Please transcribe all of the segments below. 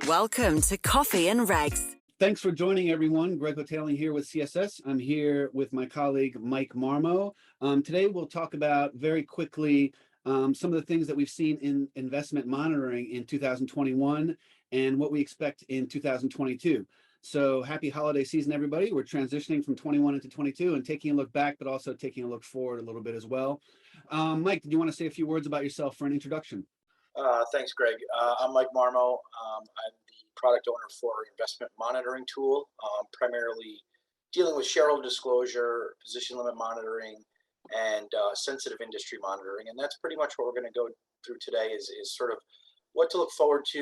Welcome to Coffee and Regs. Thanks for joining, everyone. Greg Hotaling here with CSS. I'm here with my colleague, Mike Marmo. Today, we'll talk about very quickly some of the things that we've seen in investment monitoring in 2021 and what we expect in 2022. So happy holiday season, everybody. We're transitioning from 21 into 22 and taking a look back, but also taking a look forward a little bit as well. Mike, did you want to say a few words about yourself for an introduction? Thanks, Greg. I'm Mike Marmo. I'm the product owner for investment monitoring tool, primarily dealing with shareholder disclosure, position limit monitoring, and sensitive industry monitoring. And that's pretty much what we're going to go through today is sort of what to look forward to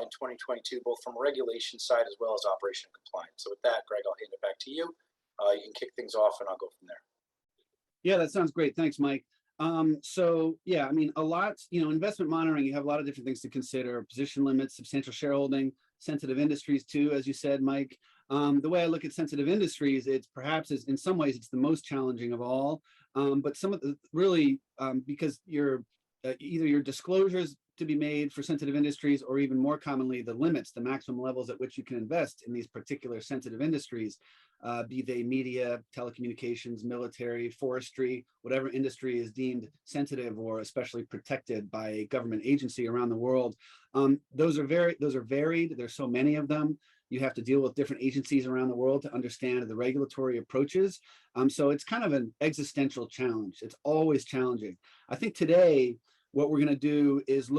in 2022, both from a regulation side as well as operation compliance. So with that, Greg, I'll hand it back to you. You can kick things off and I'll go from there. Yeah, that sounds great. Thanks, Mike. So yeah, I mean, a lot, investment monitoring, you have a lot of different things to consider: position limits, substantial shareholding, sensitive industries too, as you said, Mike. The way I look at sensitive industries, it's perhaps in some ways it's the most challenging of all. But some of the really, because you're either your disclosures to be made for sensitive industries, or even more commonly, the limits, the maximum levels at which you can invest in these particular sensitive industries, be they media, telecommunications, military, forestry, whatever industry is deemed sensitive or especially protected by a government agency around the world. Those are varied. There's so many of them. You have to deal with different agencies around the world to understand the regulatory approaches. So it's kind of an existential challenge. It's always challenging. I think today, what we're going to do is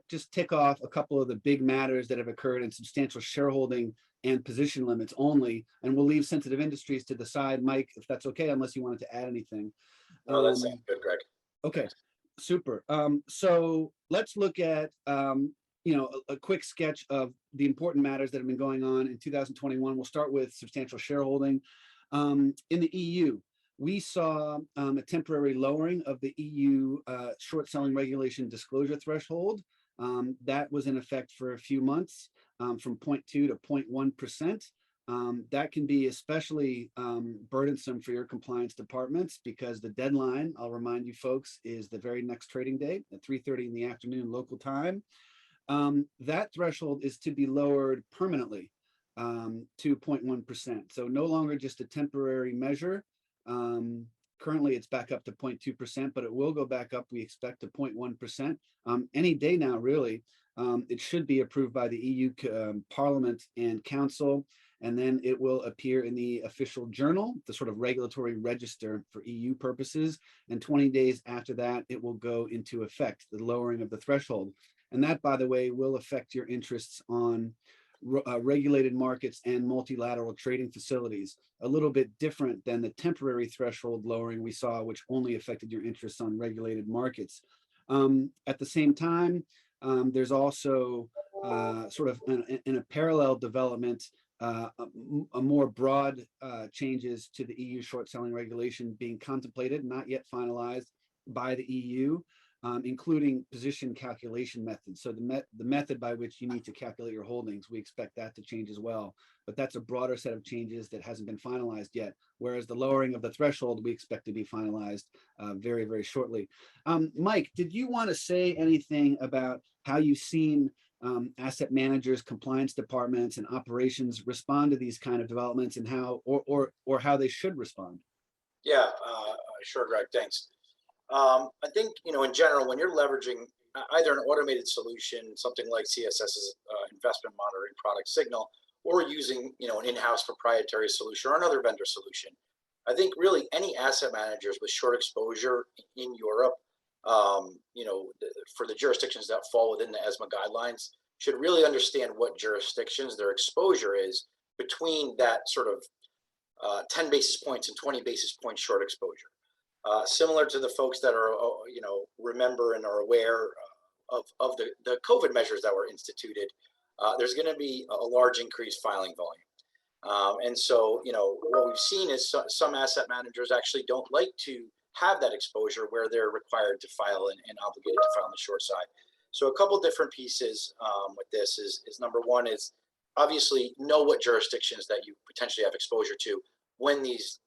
just tick off a couple of the big matters that have occurred in substantial shareholding and position limits only, and we'll leave sensitive industries to the side, Mike, if that's okay, unless you wanted to add anything. No, that sounds good, Greg. Okay, super. So let's look at a quick sketch of the important matters that have been going on in 2021. We'll start with substantial shareholding. In the EU, we saw a temporary lowering of the EU short selling regulation disclosure threshold. That was in effect for a few months, from 0.2 to 0.1%. That can be especially burdensome for your compliance departments because the deadline, I'll remind you folks, is the very next trading day at 3:30 in the afternoon local time. That threshold is to be lowered permanently to 0.1%. So no longer just a temporary measure. Currently it's back up to 0.2%, but it will go back up, we expect, to 0.1%. Any day now, really. It should be approved by the EU Parliament and Council, and then it will appear in the official journal, the sort of regulatory register for EU purposes, and 20 days after that, it will go into effect, the lowering of the threshold. And that, by the way, will affect your interests on regulated markets and multilateral trading facilities, a little bit different than the temporary threshold lowering we saw, which only affected your interests on regulated markets. At the same time, there's also sort of in a parallel development, a more broad changes to the EU short selling regulation being contemplated, not yet finalized by the EU. Including position calculation methods. So the method by which you need to calculate your holdings, we expect that to change as well. But that's a broader set of changes that hasn't been finalized yet. Whereas the lowering of the threshold, we expect to be finalized very, very shortly. Mike, did you want to say anything about how you've seen asset managers, compliance departments, and operations respond to these kind of developments, and how or how they should respond? Yeah, sure, Greg. Thanks. I think, in general, when you're leveraging either an automated solution, something like CSS's investment monitoring product Signal, or using, an in-house proprietary solution or another vendor solution, I think really any asset managers with short exposure in Europe, for the jurisdictions that fall within the ESMA guidelines, should really understand what jurisdictions their exposure is between that sort of 10 basis points and 20 basis points short exposure. Similar to the folks that are, remember and are aware of the COVID measures that were instituted, there's going to be a large increased filing volume. And so, what we've seen is some asset managers actually don't like to have that exposure where they're required to file and obligated to file on the short side. So a couple different pieces with this is number one is obviously know what jurisdictions that you potentially have exposure to when these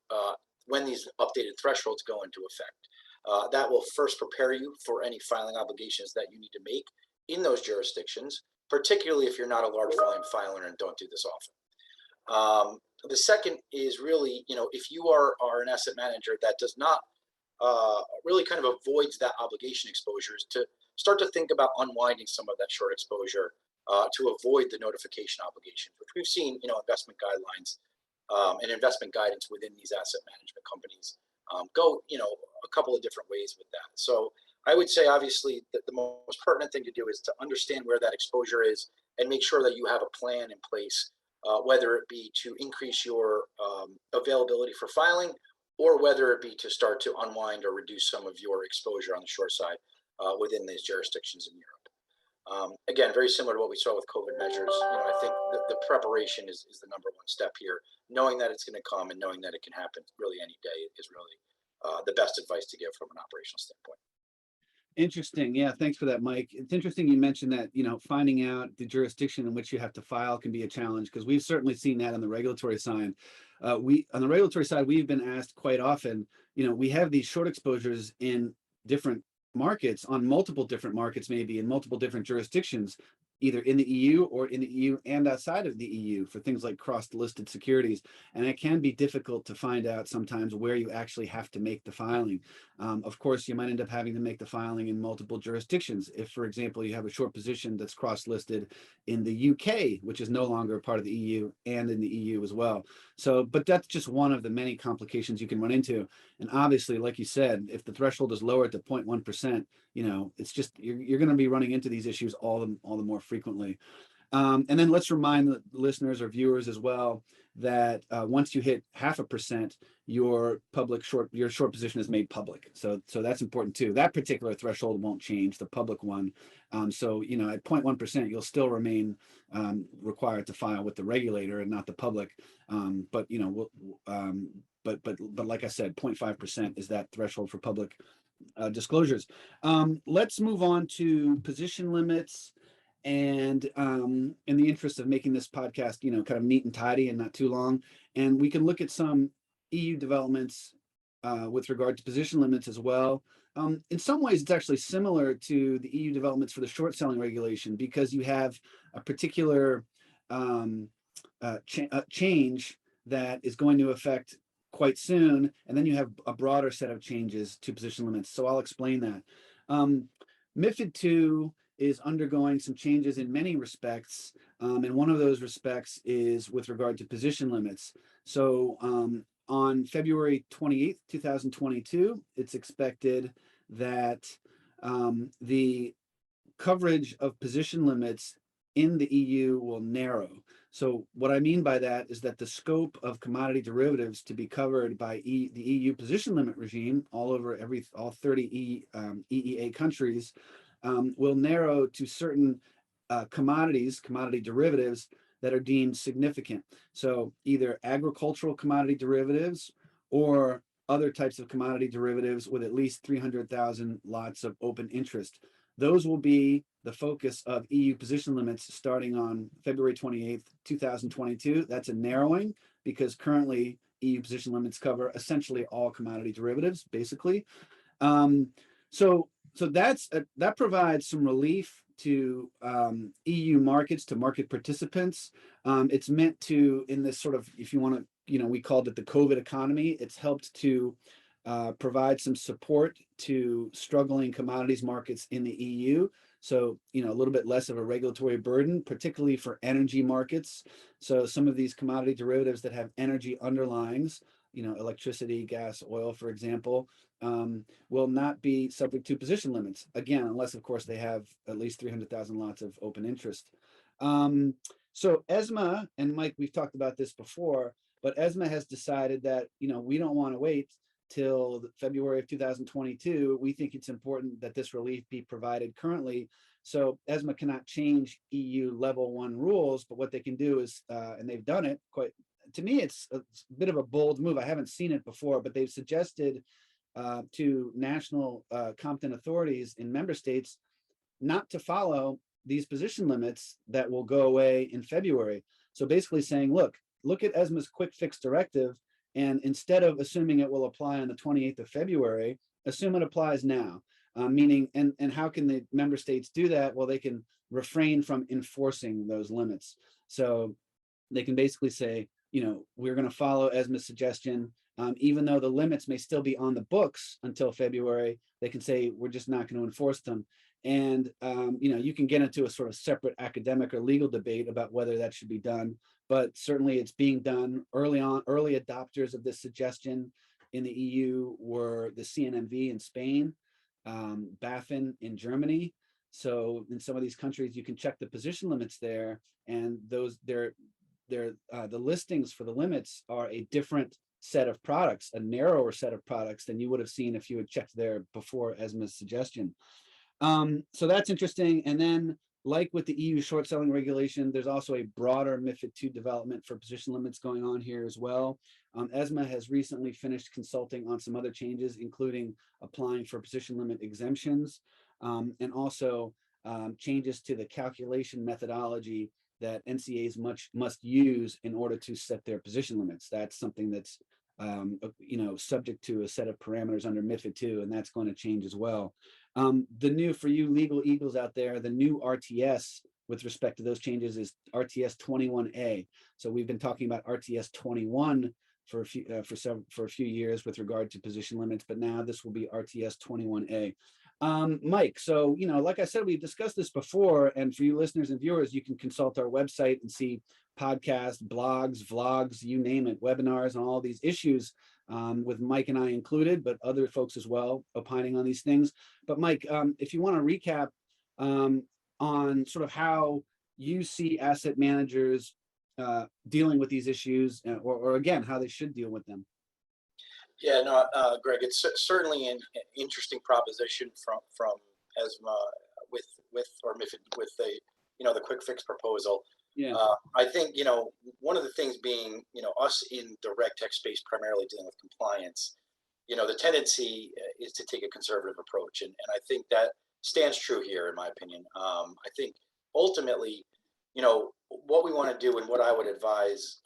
updated thresholds go into effect. That will first prepare you for any filing obligations that you need to make in those jurisdictions. particularly if you're not a large volume filer and don't do this often. The second is really, if you are an asset manager that does not really kind of avoids that obligation exposure, is to start to think about unwinding some of that short exposure to avoid the notification obligations, which we've seen, investment guidelines and investment guidance within these asset management companies go, a couple of different ways with that. So I would say, obviously, that the most pertinent thing to do is to understand where that exposure is and make sure that you have a plan in place, whether it be to increase your availability for filing, or whether it be to start to unwind or reduce some of your exposure on the short side within these jurisdictions in Europe. Again, very similar to what we saw with COVID measures. I think the preparation is the number one step here. Knowing that it's going to come and knowing that it can happen really any day is really the best advice to give from an operational standpoint. Interesting. Yeah, thanks for that, Mike. It's interesting you mentioned that, finding out the jurisdiction in which you have to file can be a challenge, because we've certainly seen that on the regulatory side. On the regulatory side, we've been asked quite often, we have these short exposures in different markets, on multiple different markets, maybe in multiple different jurisdictions, either in the EU or in the EU and outside of the EU, for things like cross-listed securities. And it can be difficult to find out sometimes where you actually have to make the filing. Of course, you might end up having to make the filing in multiple jurisdictions. If, for example, you have a short position that's cross-listed in the UK, which is no longer a part of the EU, and in the EU as well. So, but that's just one of the many complications you can run into. And obviously, like you said, if the threshold is lowered to 0.1%, it's just, you're going to be running into these issues all the more frequently. And then let's remind the listeners or viewers as well that once you hit 0.5%, your short position is made public. So that's important too. That particular threshold won't change, the public one. So at 0.1%, you'll still remain required to file with the regulator and not the public. But like I said, 0.5% is that threshold for public disclosures. Let's move on to position limits. And in the interest of making this podcast, kind of neat and tidy and not too long, and we can look at some EU developments with regard to position limits as well. In some ways, it's actually similar to the EU developments for the short selling regulation, because you have a particular change that is going to affect quite soon, and then you have a broader set of changes to position limits. So I'll explain that. MiFID II is undergoing some changes in many respects, and one of those respects is with regard to position limits. So on February 28th, 2022, it's expected that the coverage of position limits in the EU will narrow. So what I mean by that is that the scope of commodity derivatives to be covered by the EU position limit regime all 30 EEA countries will narrow to certain commodity derivatives that are deemed significant. So either agricultural commodity derivatives or other types of commodity derivatives with at least 300,000 lots of open interest. Those will be the focus of EU position limits starting on February 28th, 2022. That's a narrowing, because currently EU position limits cover essentially all commodity derivatives, basically. So that provides some relief to EU markets, to market participants. It's meant to, in this sort of, if you want to, we called it the COVID economy. It's helped to provide some support to struggling commodities markets in the EU. So, a little bit less of a regulatory burden, particularly for energy markets. So some of these commodity derivatives that have energy underlyings, electricity, gas, oil, for example, will not be subject to position limits, again, unless, of course, they have at least 300,000 lots of open interest. So ESMA, and Mike, we've talked about this before, but ESMA has decided that, we don't want to wait till February of 2022. We think it's important that this relief be provided currently. So ESMA cannot change EU level 1 rules, but what they can do is, and they've done it quite, to me, it's a bit of a bold move. I haven't seen it before, but they've suggested to national competent authorities in member states not to follow these position limits that will go away in February. So basically saying, look at ESMA's quick fix directive, and instead of assuming it will apply on the 28th of February, assume it applies now. meaning, and how can the member states do that? Well, they can refrain from enforcing those limits. So they can basically say, we're going to follow ESMA's suggestion. Even though the limits may still be on the books until February, they can say, we're just not going to enforce them. And, you can get into a sort of separate academic or legal debate about whether that should be done, but certainly it's being done early on. Early adopters of this suggestion in the EU were the CNMV in Spain, BaFin in Germany. So in some of these countries, you can check the position limits there, and the listings for the limits are a different set of products, a narrower set of products than you would have seen if you had checked there before ESMA's suggestion. So that's interesting. And then, like with the EU short selling regulation, there's also a broader MiFID II development for position limits going on here as well. ESMA has recently finished consulting on some other changes, including applying for position limit exemptions, and also changes to the calculation methodology that NCAs must use in order to set their position limits. That's something that's subject to a set of parameters under MiFID II, and that's going to change as well. The new, for you legal eagles out there, the new RTS with respect to those changes is RTS 21A. So we've been talking about RTS 21 for a few years with regard to position limits, but now this will be RTS 21A. Mike, so, like I said, we've discussed this before, and for you listeners and viewers, you can consult our website and see podcasts, blogs, vlogs, you name it, webinars on all these issues, with Mike and I included, but other folks as well opining on these things. But Mike, if you want to recap on sort of how you see asset managers dealing with these issues, or again, how they should deal with them. Yeah, no, Greg, it's certainly an interesting proposition from ESMA with or MiFID with the quick fix proposal. Yeah. I think, one of the things being, us in the reg tech space primarily dealing with compliance, the tendency is to take a conservative approach. And I think that stands true here, in my opinion. I think ultimately, what we want to do and what I would advise,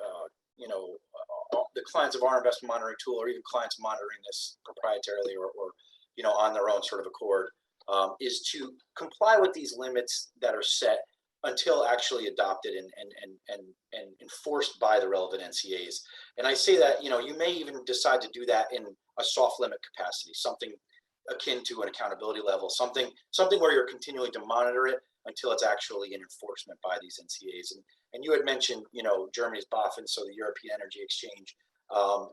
the clients of our investment monitoring tool, or even clients monitoring this proprietarily or on their own sort of accord, is to comply with these limits that are set until actually adopted and enforced by the relevant NCAs. And I say that, you may even decide to do that in a soft limit capacity, something akin to an accountability level, something where you're continuing to monitor it until it's actually in enforcement by these NCAs. And you had mentioned, Germany's BaFin, so the European Energy Exchange.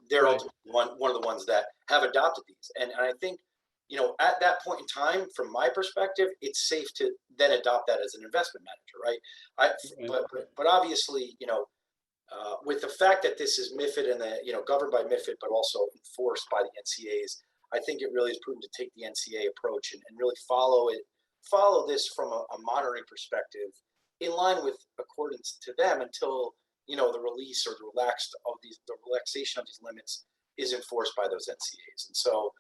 They're Right. one of the ones that have adopted these. And I think, at that point in time, from my perspective, it's safe to then adopt that as an investment manager, right? But obviously, with the fact that this is MiFID and governed by MiFID, but also enforced by the NCAs, I think it really is prudent to take the NCA approach and really follow this from a monitoring perspective, in line with accordance to them, until the release or the relaxation of these limits is enforced by those NCAs. And so,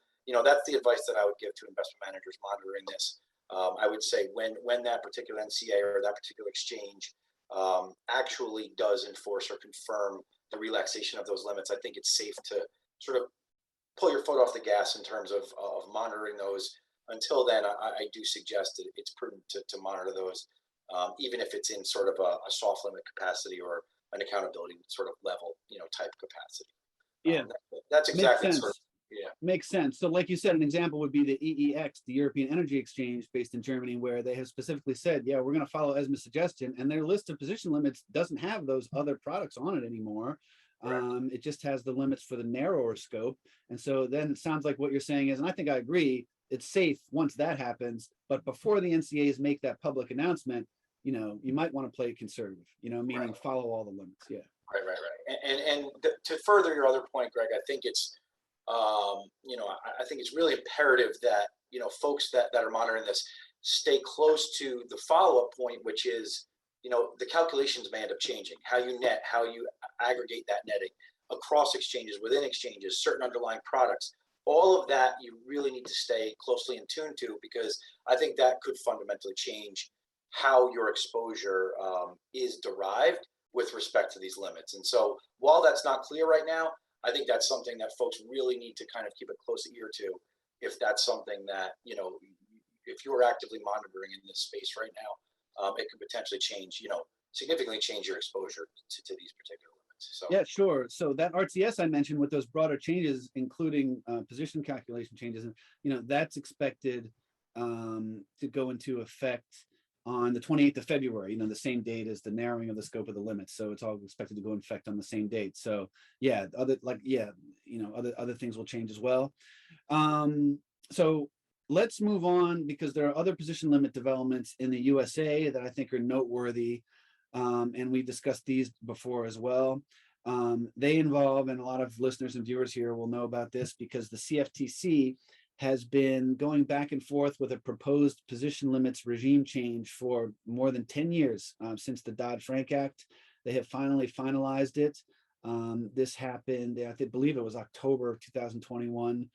that's the advice that I would give to investment managers monitoring this. I would say when that particular NCA or that particular exchange actually does enforce or confirm the relaxation of those limits, I think it's safe to sort of pull your foot off the gas in terms of monitoring those. Until then, I do suggest that it's prudent to monitor those, even if it's in sort of a soft limit capacity or an accountability sort of level, type capacity. Yeah, that's exactly makes sense. sort of, yeah. Makes sense. So like you said, an example would be the EEX, the European Energy Exchange based in Germany, where they have specifically said, yeah, we're going to follow ESMA's suggestion, and their list of position limits doesn't have those other products on it anymore. It just has the limits for the narrower scope. And so then it sounds like what you're saying is, and I think I agree, it's safe once that happens, but before the NCAs make that public announcement, you might want to play conservative, meaning follow all the limits. Yeah. Right. And to further your other point, Greg, I think it's, I think it's really imperative that, folks that are monitoring this stay close to the follow-up point, which is, the calculations may end up changing, how you net, how you aggregate that netting across exchanges, within exchanges, certain underlying products. All of that you really need to stay closely in tune to, because I think that could fundamentally change how your exposure is derived with respect to these limits. And so while that's not clear right now, I think that's something that folks really need to kind of keep a close ear to, if that's something that, if you were actively monitoring in this space right now, it could potentially change, significantly change your exposure to these particular limits. So Yeah, sure. So that RTS I mentioned with those broader changes, including position calculation changes, and that's expected to go into effect on the 28th of February, the same date as the narrowing of the scope of the limits. So it's all expected to go into effect on the same date. So yeah, other things will change as well. So let's move on, because there are other position limit developments in the USA that I think are noteworthy. And we discussed these before as well. They involve, and a lot of listeners and viewers here will know about this, because the CFTC has been going back and forth with a proposed position limits regime change for more than 10 years, since the Dodd-Frank Act. They have finally finalized it. This happened, I believe it was October 2021.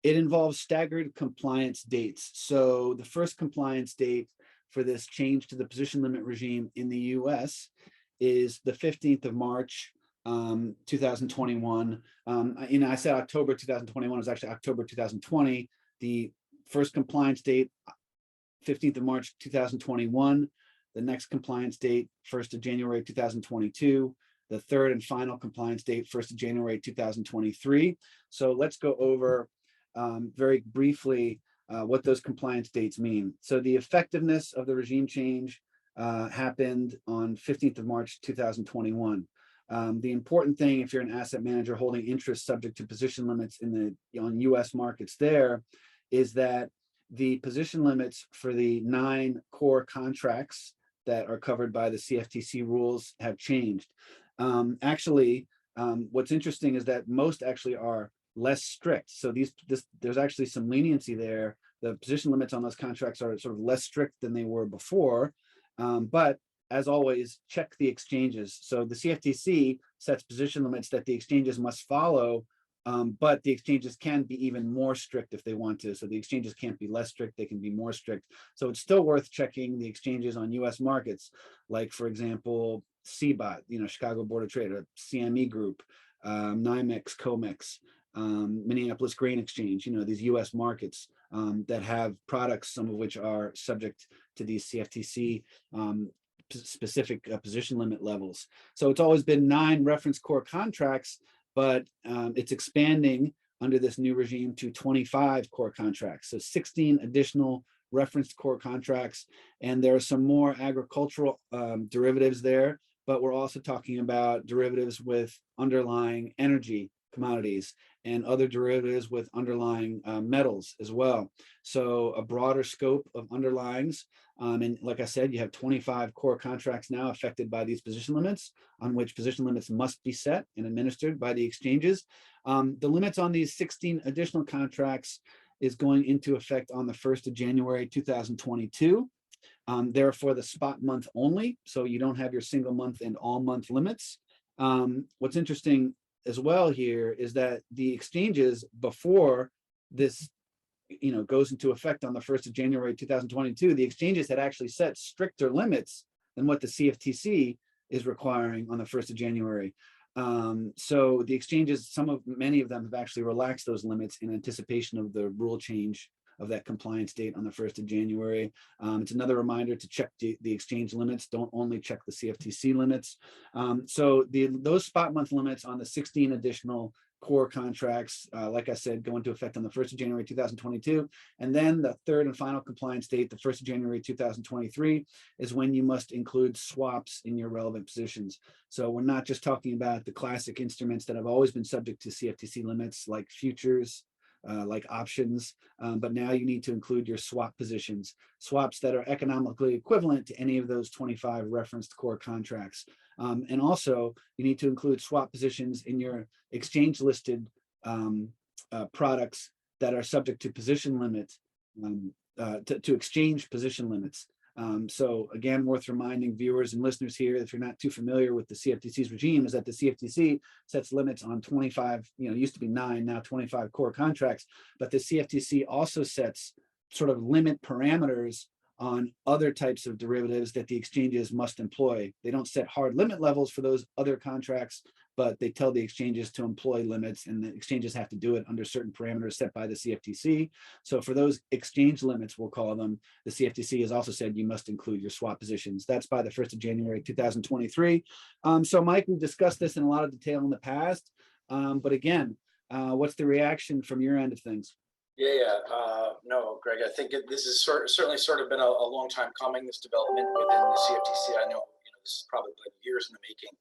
It involves staggered compliance dates. So the first compliance date for this change to the position limit regime in the US is the 15th of March, 2021. I said October 2021, it was actually October 2020. The first compliance date, 15th of March 2021. The next compliance date, 1st of January 2022. The third and final compliance date, 1st of January 2023. So let's go over very briefly what those compliance dates mean. So the effectiveness of the regime change happened on 15th of March 2021. The important thing, if you're an asset manager holding interest subject to position limits on US markets there, is that the position limits for the 9 core contracts that are covered by the CFTC rules have changed. What's interesting is that most actually are less strict. So there's actually some leniency there. The position limits on those contracts are sort of less strict than they were before. But as always, check the exchanges. So the CFTC sets position limits that the exchanges must follow, but the exchanges can be even more strict if they want to. So the exchanges can't be less strict, they can be more strict. So it's still worth checking the exchanges on US markets, like for example, CBOT, Chicago Board of Trade, or CME Group, NYMEX, COMEX, Minneapolis Grain Exchange, these US markets that have products, some of which are subject to these CFTC specific position limit levels. So it's always been 9 reference core contracts, but it's expanding under this new regime to 25 core contracts. So 16 additional reference core contracts. And there are some more agricultural derivatives there, but we're also talking about derivatives with underlying energy commodities and other derivatives with underlying metals as well. So a broader scope of underlyings. And like I said, you have 25 core contracts now affected by these position limits, on which position limits must be set and administered by the exchanges. The limits on these 16 additional contracts is going into effect on the 1st of January 2022. They're for the spot month only, so you don't have your single month and all month limits. What's interesting as well here is that the exchanges, before this goes into effect on the 1st of January 2022, the exchanges had actually set stricter limits than what the CFTC is requiring on the 1st of January. So the exchanges, many of them have actually relaxed those limits in anticipation of the rule change of that compliance date on the 1st of January. It's another reminder to check the exchange limits. Don't only check the CFTC limits. So those spot month limits on the 16 additional core contracts, like I said, go into effect on the 1st of January 2022. And then the third and final compliance date, the 1st of January 2023, is when you must include swaps in your relevant positions. So we're not just talking about the classic instruments that have always been subject to CFTC limits, like futures, like options, but now you need to include your swap positions, swaps that are economically equivalent to any of those 25 referenced core contracts. And also you need to include swap positions in your exchange listed products that are subject to position limits, to exchange position limits. So again, worth reminding viewers and listeners here, if you're not too familiar with the CFTC's regime, is that the CFTC sets limits on 25, used to be 9, now 25 core contracts, but the CFTC also sets sort of limit parameters on other types of derivatives that the exchanges must employ. They don't set hard limit levels for those other contracts, but they tell the exchanges to employ limits, and the exchanges have to do it under certain parameters set by the CFTC. So for those exchange limits, we'll call them, the CFTC has also said you must include your swap positions. That's by the 1st of January 2023. So Mike, we've discussed this in a lot of detail in the past, but again, what's the reaction from your end of things? No, Greg, I think this is certainly sort of been a long time coming, this development within the CFTC. I know, this has probably been years in the making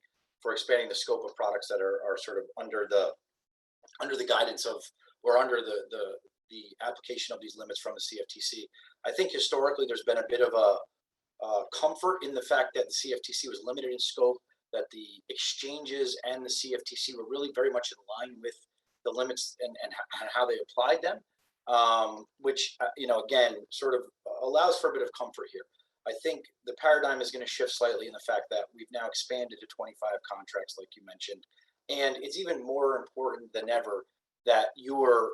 for expanding the scope of products that are sort of under the guidance of, or under the application of these limits from the CFTC. I think historically there's been a bit of a comfort in the fact that the CFTC was limited in scope, that the exchanges and the CFTC were really very much in line with the limits and how they applied them. Which, again, sort of allows for a bit of comfort here. I think the paradigm is going to shift slightly in the fact that we've now expanded to 25 contracts, like you mentioned. And it's even more important than ever that you're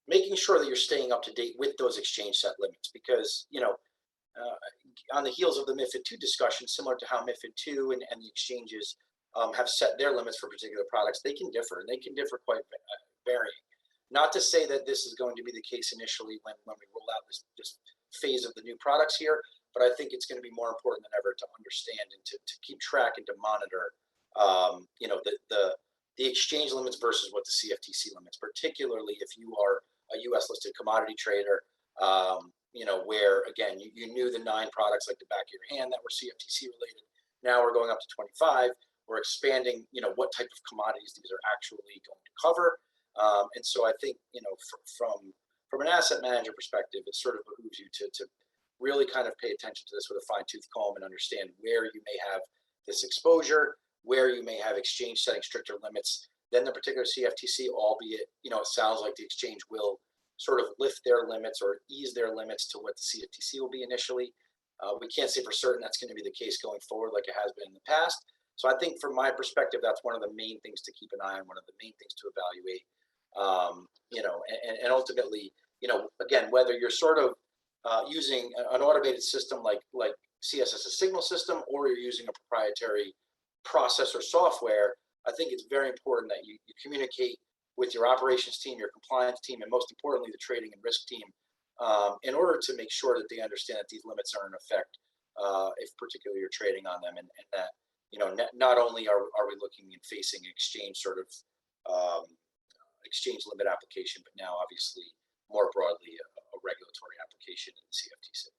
making sure that you're staying up to date with those exchange set limits, because, on the heels of the MiFID II discussion, similar to how MiFID II and the exchanges have set their limits for particular products, they can differ, and they can differ quite varying. Not to say that this is going to be the case initially when we roll out this phase of the new products here, but I think it's going to be more important than ever to understand and to keep track and to monitor, the exchange limits versus what the CFTC limits, particularly if you are a U.S. listed commodity trader, where again you knew the 9 products like the back of your hand that were CFTC related. Now we're going up to 25. We're expanding, what type of commodities these are actually going to cover. And so I think, from an asset manager perspective, it sort of behooves you to really kind of pay attention to this with a fine-tooth comb and understand where you may have this exposure, where you may have exchange setting stricter limits than the particular CFTC, albeit, it sounds like the exchange will sort of lift their limits or ease their limits to what the CFTC will be initially. We can't say for certain that's going to be the case going forward like it has been in the past. So I think from my perspective, that's one of the main things to keep an eye on, one of the main things to evaluate. And ultimately, again, whether you're sort of using an automated system like CSS's signal system, or you're using a proprietary process or software, I think it's very important that you communicate with your operations team, your compliance team, and most importantly, the trading and risk team, in order to make sure that they understand that these limits are in effect, if particularly you're trading on them, and that, not only are we looking and facing exchange sort of exchange limit application, but now obviously more broadly a regulatory application in the CFTC.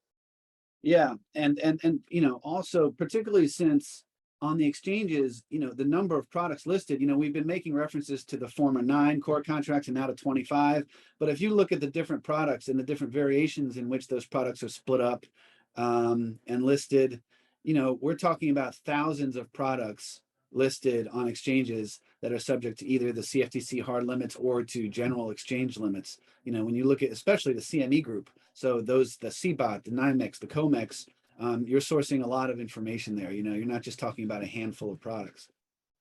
Yeah, and also particularly since on the exchanges, the number of products listed, we've been making references to the former 9 core contracts and now to 25. But if you look at the different products and the different variations in which those products are split up and listed, we're talking about thousands of products listed on exchanges that are subject to either the CFTC hard limits or to general exchange limits. When you look at especially the CME group, so the CBOT, the NYMEX, the COMEX, you're sourcing a lot of information there. You're not just talking about a handful of products.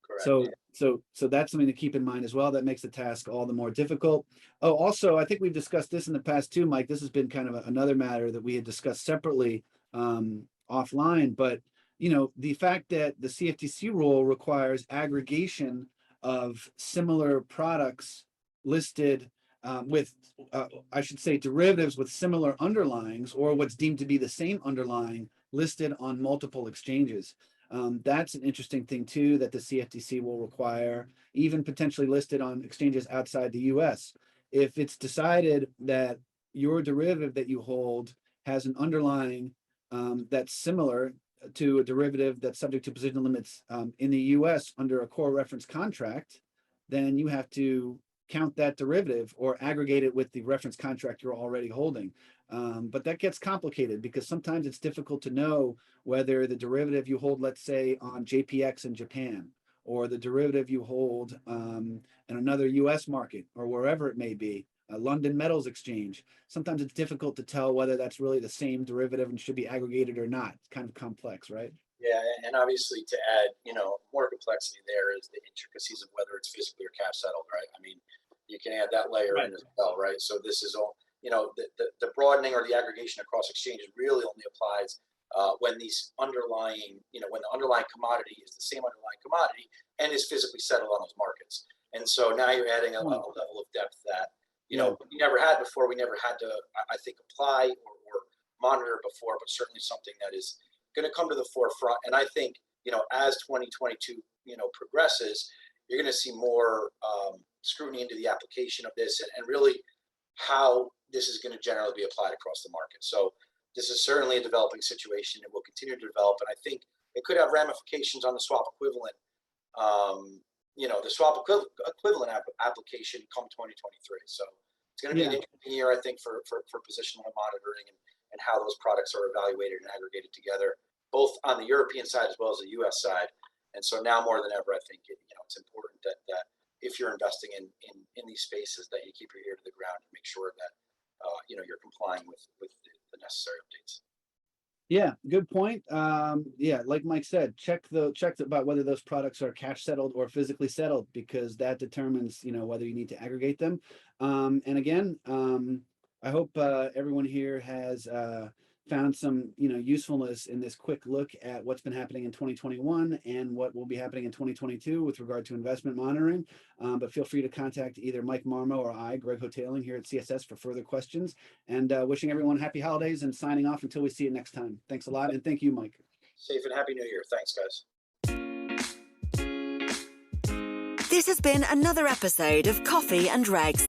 Correct. So that's something to keep in mind as well. That makes the task all the more difficult. Oh, also, I think we've discussed this in the past too, Mike. This has been kind of another matter that we had discussed separately offline, but the fact that the CFTC rule requires aggregation of similar products listed with, I should say, derivatives with similar underlyings, or what's deemed to be the same underlying, listed on multiple exchanges. That's an interesting thing too, that the CFTC will require, even potentially listed on exchanges outside the US. If it's decided that your derivative that you hold has an underlying that's similar to a derivative that's subject to position limits in the US under a core reference contract, then you have to count that derivative or aggregate it with the reference contract you're already holding. But that gets complicated because sometimes it's difficult to know whether the derivative you hold, let's say, on JPX in Japan, or the derivative you hold in another US market, or wherever it may be, a London Metals Exchange. Sometimes it's difficult to tell whether that's really the same derivative and should be aggregated or not. It's kind of complex, right? Yeah, and obviously to add, more complexity there is the intricacies of whether it's physically or cash settled, right? I mean, you can add that layer in as well, right? So this is all, the broadening or the aggregation across exchanges really only applies when these underlying, when the underlying commodity is the same underlying commodity and is physically settled on those markets. And so now you're adding a level of depth that, we never had before. We never had to, I think, apply or monitor before, but certainly something that is going to come to the forefront. And I think, as 2022, progresses, you're going to see more scrutiny into the application of this and really how this is going to generally be applied across the market. So this is certainly a developing situation and will continue to develop. And I think it could have ramifications on the swap equivalent, the swap equivalent application come 2023. So it's going to be an interesting year, I think, for positional monitoring and how those products are evaluated and aggregated together, both on the European side as well as the U.S. side. And so now more than ever, I think it's important that if you're investing in these spaces, that you keep your ear to the ground and make sure that you're complying with the necessary updates. Yeah, good point. Like Mike said, check about whether those products are cash settled or physically settled, because that determines whether you need to aggregate them. And again, I hope everyone here has found some usefulness in this quick look at what's been happening in 2021 and what will be happening in 2022 with regard to investment monitoring. But feel free to contact either Mike Marmo or I, Greg Hotaling, here at CSS for further questions. And wishing everyone happy holidays and signing off until we see you next time. Thanks a lot, and thank you, Mike. Safe and happy New Year. Thanks, guys. This has been another episode of Coffee and Regs.